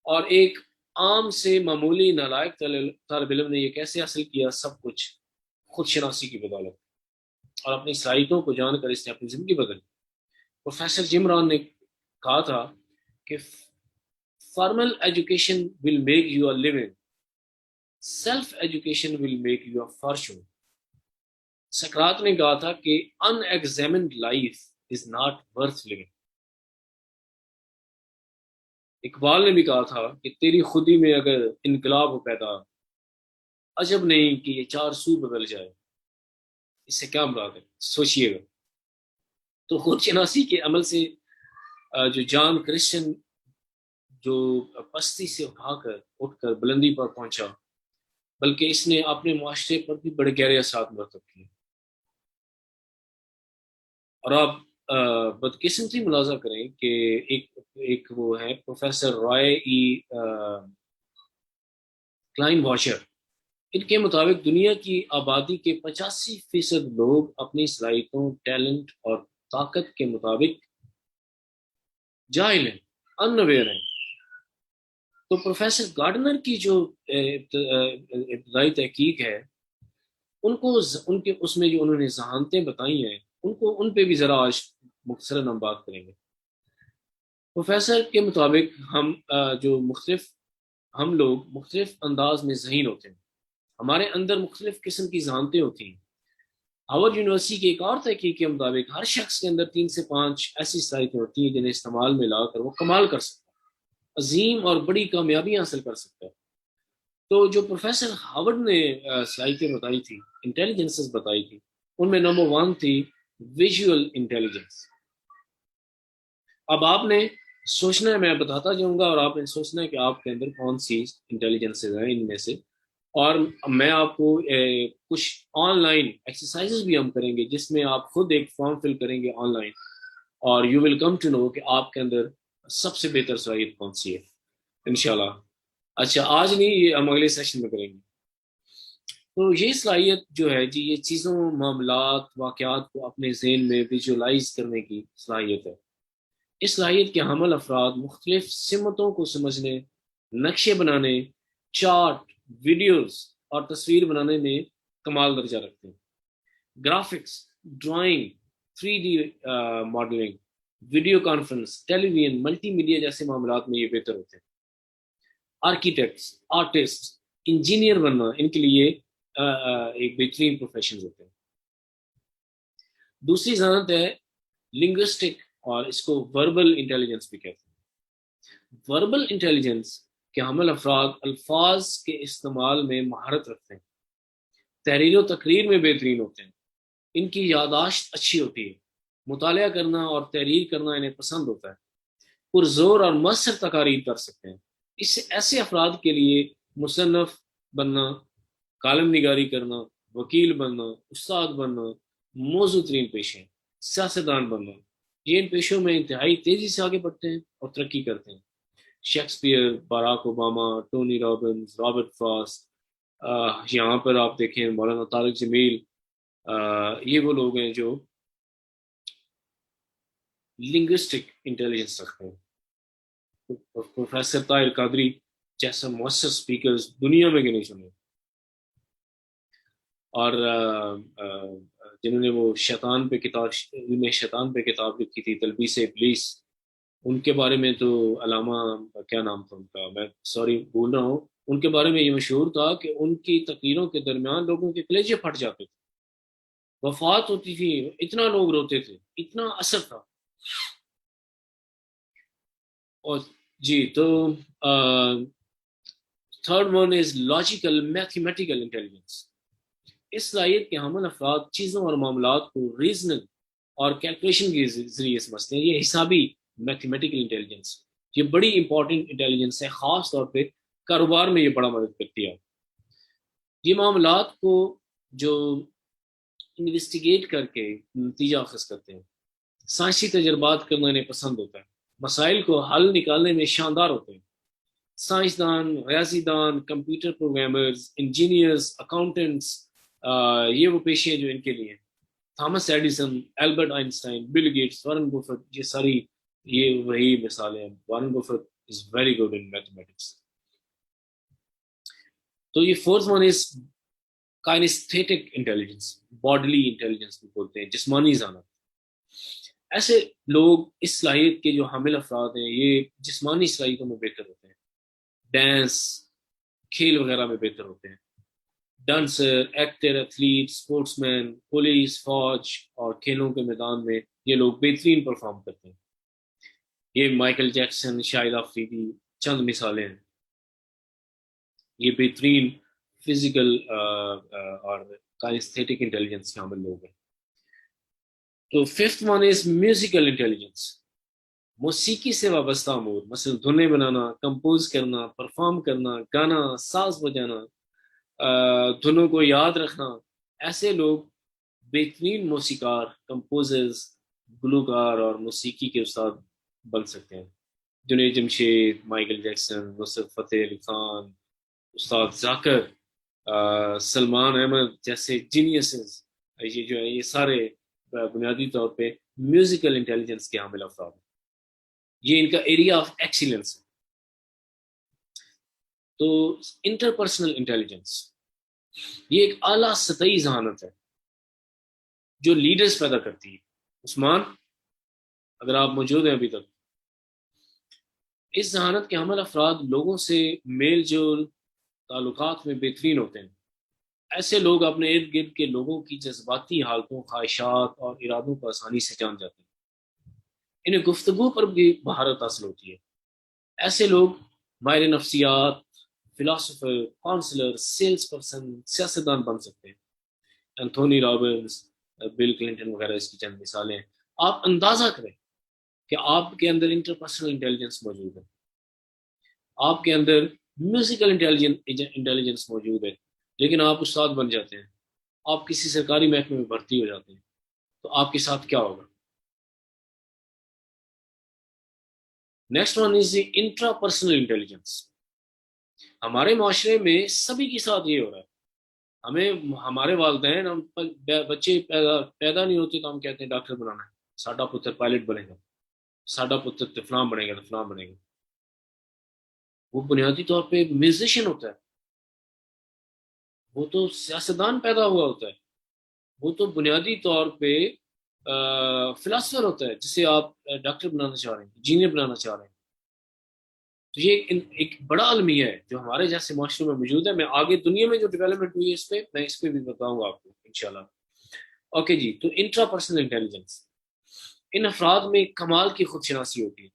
اور ایک عام سے معمولی نالائق طالب علم نے یہ کیسے حاصل کیا؟ سب کچھ خود شناسی کی بدولت، اور اپنی صلاحیتوں کو جان کر اس نے اپنی زندگی بدلی۔ پروفیسر جم ران نے کہا تھا کہ formal education will make you a living, self education will make you a fortune. سقراط نے کہا تھا کہ unexamined life is not worth living. Iqbal نے بھی کہا تھا کہ تیری خودی میں اگر انقلاب ہو پیدا، عجب نہیں کہ یہ چار سو بدل جائے۔ اس سے کیا مراد ہے؟ سوچئے گا۔ تو خود شناسی کے عمل سے جو جان کرسچن جو پستی سے اٹھ کر بلندی پر پہنچا، بلکہ اس نے اپنے معاشرے پر بھی بڑے گہرے اثرات مرتب کیے۔ اور آپ بدقسمتی ملاحظہ کریں کہ ایک وہ ہے پروفیسر رائے ای کلائن واشر، ان کے مطابق دنیا کی آبادی کے 85% لوگ اپنی صلاحیتوں، ٹیلنٹ اور طاقت کے مطابق جاہل ہیں، ان اویئر ہیں۔ تو پروفیسر گارڈنر کی جو ابتدائی تحقیق ہے، ان کے اس میں جو انہوں نے ذہانتیں بتائی ہیں، ان پہ بھی ذرا آج مختصراً ہم بات کریں گے۔ پروفیسر کے مطابق ہم لوگ مختلف انداز میں ذہین ہوتے ہیں، ہمارے اندر مختلف قسم کی ذہانتیں ہوتی ہیں۔ ہارورڈ یونیورسٹی کی ایک اور تحقیق کے مطابق ہر شخص کے اندر 3 سے 5 ایسی صلاحیتیں ہوتی ہیں جنہیں استعمال میں لا کر وہ کمال کر سکتا ہے، عظیم اور بڑی کامیابی حاصل کر سکتا ہے۔ تو جو پروفیسر ہارورڈ نے صلاحیتیں بتائی تھی، انٹیلیجنسز بتائی تھی، ان میں نمبر 1 تھی ویژول انٹیلیجنس۔ اب آپ نے سوچنا ہے، میں بتاتا جاؤں گا اور آپ نے سوچنا ہے کہ آپ کے اندر کون سی انٹیلیجنسز ہیں ان میں سے، اور میں آپ کو کچھ آن لائن ایکسرسائزز بھی ہم کریں گے جس میں آپ خود ایک فارم فل کریں گے آن لائن، اور you will come to know کہ آپ کے اندر سب سے بہتر صلاحیت کون سی ہے انشاءاللہ۔ اچھا، آج نہیں، یہ ہم اگلے سیشن میں کریں گے۔ تو یہ صلاحیت جو ہے جی، یہ چیزوں، معاملات، واقعات کو اپنے ذہن میں ویژولائز کرنے کی صلاحیت ہے۔ اس صلاحیت کے حامل افراد مختلف سمتوں کو سمجھنے، نقشے بنانے، چارٹ، ویڈیوز اور تصویر بنانے میں کمال درجہ رکھتے ہیں۔ Graphics, drawing, 3D modelling, video conference, television, multimedia جیسے معاملات میں یہ بہتر ہوتے ہیں۔ آرکیٹیکٹس، آرٹسٹ، انجینئر بننا ان کے لیے ایک بہترین پروفیشنز ہوتے ہیں۔ دوسری ذہانت ہے لنگوسٹک، اور اس کو وربل انٹیلیجنس بھی کہتے ہیں۔ وربل انٹیلیجنس کے حامل افراد الفاظ کے استعمال میں مہارت رکھتے ہیں، تحریر و تقریر میں بہترین ہوتے ہیں، ان کی یادداشت اچھی ہوتی ہے، مطالعہ کرنا اور تحریر کرنا انہیں پسند ہوتا ہے، پرزور اور مؤثر تقاریر کر سکتے ہیں۔ اس سے ایسے افراد کے لیے مصنف بننا، کالم نگاری کرنا، وکیل بننا، استاد بننا موزوں ترین پیشے ہیں۔ سیاستدان بننا، یہ ان پیشوں میں انتہائی تیزی سے آگے بڑھتے ہیں اور ترقی کرتے ہیں۔ Shakespeare, Barack Obama, Tony Robbins, Robert frost, یہاں پر آپ دیکھیں مولانا طارق جمیل، یہ وہ لوگ ہیں جو لنگوسٹک انٹیلیجنس رکھتے ہیں۔ پروفیسر طاہر قادری جیسا مؤثر اسپیکرز دنیا میں گنے چنے، اور جنہوں نے وہ شیطان پہ کتاب لکھی تھی، تلبیس ابلیس، ان کے بارے میں تو علامہ کیا نام تھا ان کا، میں سوری بھول رہا ہوں، ان کے بارے میں یہ مشہور تھا کہ ان کی تقریروں کے درمیان لوگوں کے کلیجے پھٹ جاتے تھے، وفات ہوتی تھی، اتنا لوگ روتے تھے، اتنا اثر تھا۔ اور جی، تو third one is logical mathematical intelligence. اس صلاحیت کے حامل افراد چیزوں اور معاملات کو ریزننگ اور کیلکولیشن کے ذریعے سمجھتے ہیں۔ یہ حسابی میتھمیٹیکل انٹیلیجنس، یہ بڑی امپورٹنٹ انٹیلیجنس ہے، خاص طور پہ کاروبار میں یہ بڑا مدد کرتی ہے۔ یہ معاملات کو جو انویسٹیگیٹ کر کے نتیجہ اخذ کرتے ہیں، سائنسی تجربات کرنا انہیں پسند ہوتا ہے، مسائل کو حل نکالنے میں شاندار ہوتے ہیں۔ سائنسدان، ریاضی دان، کمپیوٹر پروگرامرز، انجینئرز، اکاؤنٹنٹس، یہ وہ پیشے ہیں جو ان کے لیے. Thomas Edison, Albert Einstein, Bill Gates, Warren Buffett, یہ ساری یہ وہی مثالیں ہیں. Warren Buffett is very good in mathematics. تو یہ fourth one is kinaesthetic intelligence, bodily intelligence بھی بولتے ہیں، جسمانی ذہانت. ایسے لوگ اس صلاحیت کے جو حامل افراد ہیں یہ جسمانی صلاحیتوں میں بہتر ہوتے ہیں، ڈانس، کھیل وغیرہ میں بہتر ہوتے ہیں. ڈانسر، ایکٹر، ایتھلیٹ، اسپورٹس مین، پولیس، فوج اور کھیلوں کے میدان میں یہ لوگ بہترین پرفارم کرتے ہیں. یہ مائیکل جیکسن، شاہد آفریدی چند مثالیں ہیں. یہ بہترین فزیکل اور کائنستھیٹک انٹیلیجنس کے حامل لوگ ہیں. تو fifth one is musical intelligence, موسیقی سے وابستہ امور، مثلا دھنیں بنانا، کمپوز کرنا، پرفارم کرنا، گانا، ساز بجانا، دھنوں کو یاد رکھنا. ایسے لوگ بہترین موسیقار، کمپوزرز، گلوکار اور موسیقی کے استاد بن سکتے ہیں. جنید جمشید، مائیکل جیکسن، نصرت فتح علی خان، استاد ذاکر، سلمان احمد جیسے جینیسز، یہ جو ہے یہ سارے بنیادی طور پہ میوزیکل انٹیلیجنس کے حامل افراد ہیں. یہ ان کا ایریا آف ایکسیلنس ہے. تو انٹرپرسنل انٹیلیجنس یہ ایک اعلیٰ سطحی ذہانت ہے جو لیڈرز پیدا کرتی ہے. عثمان، اگر آپ موجود ہیں ابھی تک، اس ذہانت کے حامل افراد لوگوں سے میل جول، تعلقات میں بہترین ہوتے ہیں. ایسے لوگ اپنے ارد گرد کے لوگوں کی جذباتی حالتوں، خواہشات اور ارادوں کو آسانی سے جان جاتے ہیں. انہیں گفتگو پر بھی مہارت حاصل ہوتی ہے. ایسے لوگ ماہر نفسیات، فلاسفر، کاؤنسلر، سیلز پرسن، سیاستدان بن سکتے ہیں. اینتھونی رابنس، بل کلنٹن وغیرہ اس کی چند مثالیں ہیں. آپ اندازہ کریں کہ آپ کے اندر انٹرپرسنل انٹیلیجنس موجود ہے، آپ کے اندر میوزیکل انٹیلیجنس موجود ہے، لیکن آپ استاد بن جاتے ہیں، آپ کسی سرکاری محکمے میں بھرتی ہو جاتے ہیں، تو آپ کے ساتھ کیا ہوگا؟ Next one is the intra personal intelligence. ہمارے معاشرے میں سبھی کے ساتھ یہ ہو رہا ہے. ہمیں ہمارے والدین، ہم بچے پیدا نہیں ہوتے تو ہم کہتے ہیں ڈاکٹر بنانا ہے، ساڈا پتر پائلٹ بنے گا، ساڈا پتر فلاں بنے گا، فلاں بنے گا. وہ بنیادی طور پہ میوزیشین ہوتا ہے، وہ تو سیاستدان پیدا ہوا ہوتا ہے، وہ تو بنیادی طور پہ فلاسفر ہوتا ہے جسے آپ ڈاکٹر بنانا چاہ رہے ہیں، انجینئر بنانا چاہ رہے ہیں. تو یہ ایک بڑا المیہ ہے جو ہمارے جیسے معاشرے میں موجود ہے. میں آگے دنیا میں جو ڈیولپمنٹ ہوئی ہے اس پہ میں اس پہ بھی بتاؤں گا آپ کو انشاءاللہ. اوکے جی. تو انٹرا پرسنل انٹیلیجنس، ان افراد میں کمال کی خود شناسی ہوتی ہے.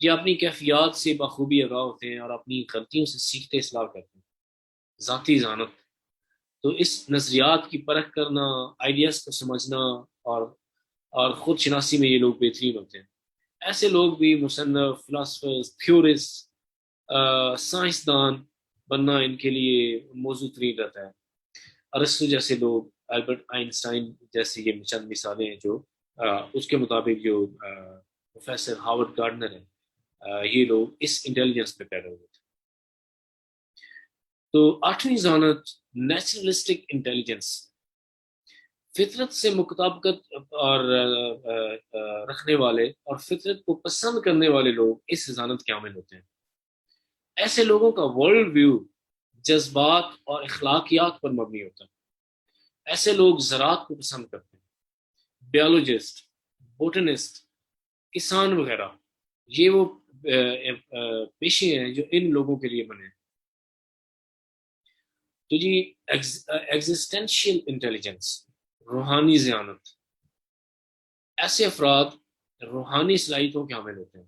یہ اپنی کیفیات سے بخوبی آگاہ ہوتے ہیں اور اپنی غلطیوں سے سیکھتے اصلاح کرتے ہیں. ذاتی ذہانت، تو اس نظریات کی پرکھ کرنا، آئیڈیاز کو سمجھنا اور خود شناسی میں یہ لوگ بہترین ہوتے ہیں. ایسے لوگ بھی مصنف، فلاسفرز، تھیورسٹ، سائنسدان بننا ان کے لیے موضوع ترین رہتا ہے. ارسطو جیسے لوگ، البرٹ آئنسٹائن جیسے یہ چند مثالیں ہیں جو اس کے مطابق جو پروفیسر ہاورڈ گارڈنر ہیں، یہ لوگ اس انٹیلیجنس پہ پیدا ہوئے تھے. تو آٹھویں ذہانت نیچرلسٹک انٹیلیجنس، فطرت سے مطابقت اور رکھنے والے اور فطرت کو پسند کرنے والے لوگ اس ذہانت کے حامل ہوتے ہیں. ایسے لوگوں کا ورلڈ ویو جذبات اور اخلاقیات پر مبنی ہوتا ہے. ایسے لوگ زراعت کو پسند کرتے ہیں. بیولوجسٹ، بوٹنسٹ، کسان وغیرہ، یہ وہ پیشے ہیں جو ان لوگوں کے لیے بنے ہیں. تو جی ایگزسٹینشیل انٹیلیجنس، روحانی ذہانت، ایسے افراد روحانی صلاحیتوں کے حامل ہوتے ہیں.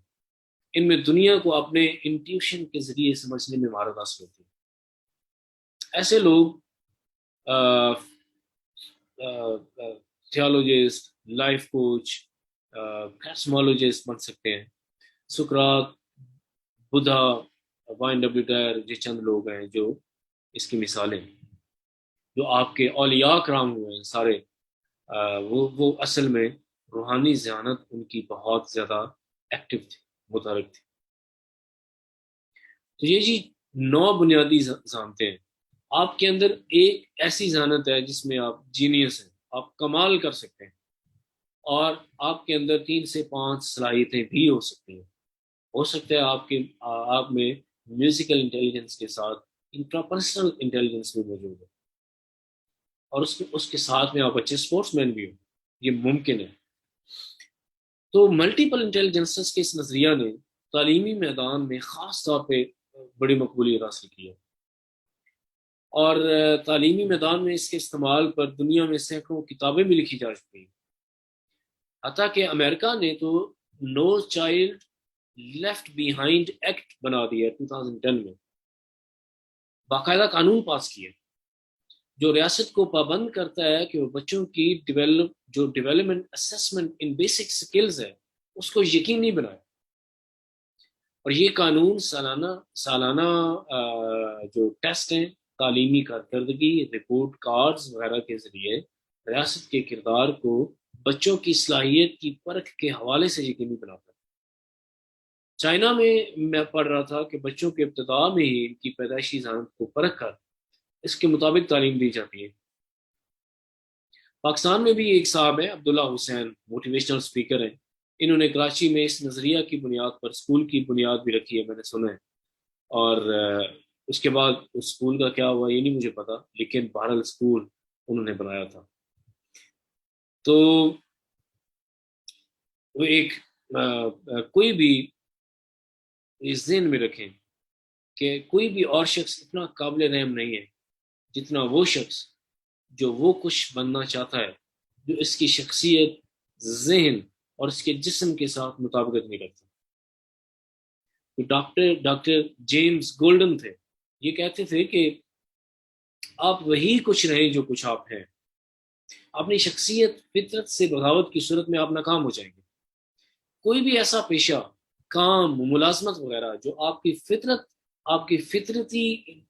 ان میں دنیا کو اپنے انٹیوشن کے ذریعے سمجھنے میں مہارت حاصل ہوتی ہے. ایسے لوگ تھیولوجسٹ، لائف کوچ، کاسمولوجسٹ بن سکتے ہیں. سقراط، بدھا، وائن ڈبلیو ڈائر، یہ چند لوگ ہیں جو اس کی مثالیں ہیں. جو آپ کے اولیاء کرام ہوئے ہیں سارے، وہ اصل میں روحانی ذہانت ان کی بہت زیادہ ایکٹیو تھی، متحرک تھی. تو یہ جی 9 بنیادی ذہانتیں ہیں آپ کے اندر ایک ایسی ذہانت ہے جس میں آپ جینیس ہیں، آپ کمال کر سکتے ہیں، اور آپ کے اندر 3 سے 5 صلاحیتیں بھی ہو سکتی ہیں۔ ہو سکتا ہے آپ میں میوزیکل انٹیلیجنس کے ساتھ انٹراپرسنل انٹیلیجنس بھی موجود ہے، اور اس کے ساتھ میں آپ اچھے اسپورٹس مین بھی ہو، یہ ممکن ہے۔ تو ملٹیپل انٹیلیجنسز کے اس نظریہ نے تعلیمی میدان میں خاص طور پہ بڑی مقبولیت حاصل کی ہے، اور تعلیمی میدان میں اس کے استعمال پر دنیا میں سینکڑوں کتابیں بھی لکھی جا چکی ہیں۔ حتیٰ کہ امریکہ نے تو no child left behind act بنا دیا 2010 میں، باقاعدہ قانون پاس کیا جو ریاست کو پابند کرتا ہے کہ وہ بچوں کی جو ڈیولپمنٹ اسسمنٹ ان بیسک سکلز ہے اس کو یقینی بنائے، اور یہ قانون سالانہ جو ٹیسٹ ہیں، تعلیمی کارکردگی رپورٹ کارڈز وغیرہ کے ذریعے ریاست کے کردار کو بچوں کی صلاحیت کی پرکھ کے حوالے سے یقینی بناتا ہے۔ چائنا میں پڑھ رہا تھا کہ بچوں کے ابتدا میں ہی ان کی پیدائشی ذہانت کو پرکھ کر اس کے مطابق تعلیم دی جاتی ہے۔ پاکستان میں بھی ایک صاحب ہیں، عبداللہ حسین، موٹیویشنل اسپیکر ہیں۔ انہوں نے کراچی میں اس نظریہ کی بنیاد پر اسکول کی بنیاد بھی رکھی ہے، میں نے سنا ہے، اور اس کے بعد اس اسکول کا کیا ہوا یہ نہیں مجھے پتا، لیکن بہرحال اسکول انہوں نے بنایا تھا۔ تو وہ ایک کوئی بھی اس ذہن میں رکھیں کہ کوئی بھی اور شخص اتنا قابل رحم نہیں ہے جتنا وہ شخص جو وہ کچھ بننا چاہتا ہے، جو اس کی شخصیت، ذہن اور اس کے جسم کے ساتھ مطابقت نہیں رکھتا۔ تو ڈاکٹر جیمز گولڈن تھے، یہ کہتے تھے کہ آپ وہی کچھ رہیں جو کچھ آپ ہیں۔ اپنی شخصیت فطرت سے بغاوت کی صورت میں آپ ناکام ہو جائیں گے۔ کوئی بھی ایسا پیشہ، کام، ملازمت وغیرہ جو آپ کی فطرتی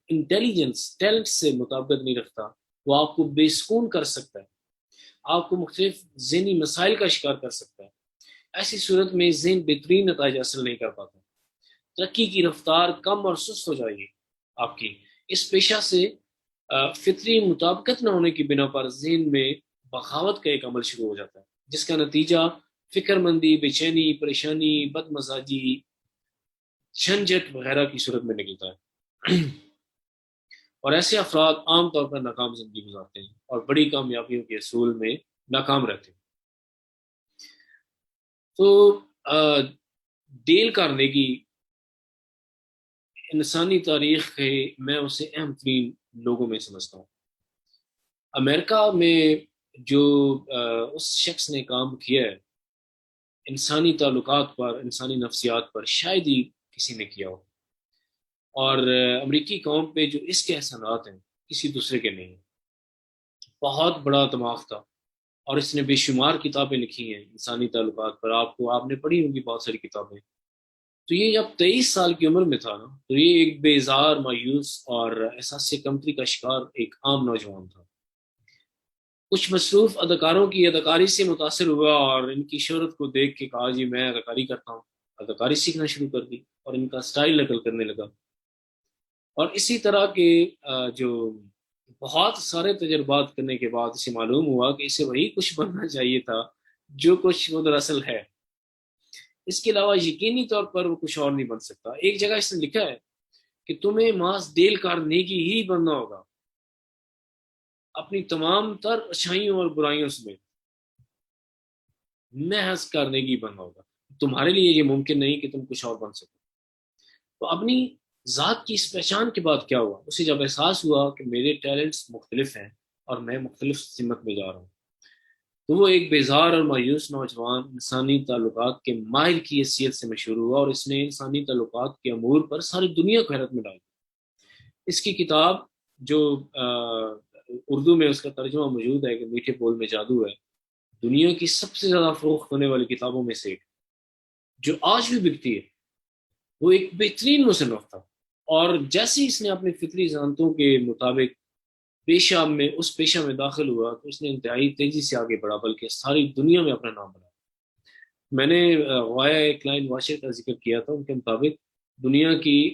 انٹیلیجنس ٹیلنٹ سے مطابقت نہیں رکھتا، وہ آپ کو بے سکون کر سکتا ہے، آپ کو مختلف ذہنی مسائل کا شکار کر سکتا ہے۔ ایسی صورت میں ذہن بہترین نتائج حاصل نہیں کر پاتا، ترقی کی رفتار کم اور سست ہو جائے گی آپ کی۔ اس پیشہ سے فطری مطابقت نہ ہونے کی بنا پر ذہن میں بغاوت کا ایک عمل شروع ہو جاتا ہے، جس کا نتیجہ فکر مندی، بے چینی، پریشانی، بد مزاجی، جھنجھٹ وغیرہ کی صورت میں نکلتا ہے۔ اور ایسے افراد عام طور پر ناکام زندگی گزارتے ہیں اور بڑی کامیابیوں کے اصول میں ناکام رہتے ہیں۔ تو ڈیل کارنیگی انسانی تاریخ کے میں اسے اہم ترین لوگوں میں سمجھتا ہوں۔ امریکہ میں جو اس شخص نے کام کیا ہے انسانی تعلقات پر، انسانی نفسیات پر، شاید ہی کسی نے کیا ہو، اور امریکی قوم پہ جو اس کے احسانات ہیں کسی دوسرے کے نہیں ہیں۔ بہت بڑا دماغ تھا، اور اس نے بے شمار کتابیں لکھی ہیں انسانی تعلقات پر، آپ نے پڑھی ہوں گی بہت ساری کتابیں۔ تو یہ جب 23 سال کی عمر میں تھا نا، تو یہ ایک بیزار، مایوس اور احساس کمتری کا شکار ایک عام نوجوان تھا۔ کچھ مصروف اداکاروں کی اداکاری سے متاثر ہوا اور ان کی شہرت کو دیکھ کے کہا جی میں اداکاری کرتا ہوں، اداکاری سیکھنا شروع کر دی اور ان کا سٹائل نقل کرنے لگا۔ اور اسی طرح کے جو بہت سارے تجربات کرنے کے بعد اسے معلوم ہوا کہ اسے وہی کچھ بننا چاہیے تھا جو کچھ وہ دراصل ہے، اس کے علاوہ یقینی طور پر وہ کچھ اور نہیں بن سکتا۔ ایک جگہ اس نے لکھا ہے کہ تمہیں ماس ڈیل کارنیگی ہی بننا ہوگا، اپنی تمام تر اچھائیوں اور برائیوں سمیت محض کارنیگی بننا ہوگا۔ تمہارے لیے یہ ممکن نہیں کہ تم کچھ اور بن سکو۔ تو اپنی ذات کی اس پہچان کے بعد کیا ہوا؟ اسے جب احساس ہوا کہ میرے ٹیلنٹس مختلف ہیں اور میں مختلف سمت میں جا رہا ہوں، تو وہ ایک بیزار اور مایوس نوجوان انسانی تعلقات کے ماہر کی حیثیت سے مشہور ہوا، اور اس نے انسانی تعلقات کے امور پر ساری دنیا کو حیرت میں ڈال دی۔ اس کی کتاب جو اردو میں اس کا ترجمہ موجود ہے کہ میٹھے بول میں جادو ہے، دنیا کی سب سے زیادہ فروخت ہونے والی کتابوں میں سے ایک، جو آج بھی بکتی ہے۔ وہ ایک بہترین مصنف تھا، اور جیسے اس نے اپنی فطری ذہانتوں کے مطابق اس پیشہ میں داخل ہوا تو اس نے انتہائی تیزی سے آگے بڑھا، بلکہ ساری دنیا میں اپنا نام بنایا۔ میں نے غوایہ کلائن واشر کا ذکر کیا تھا، ان کے مطابق دنیا کی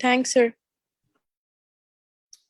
Thanks, sir.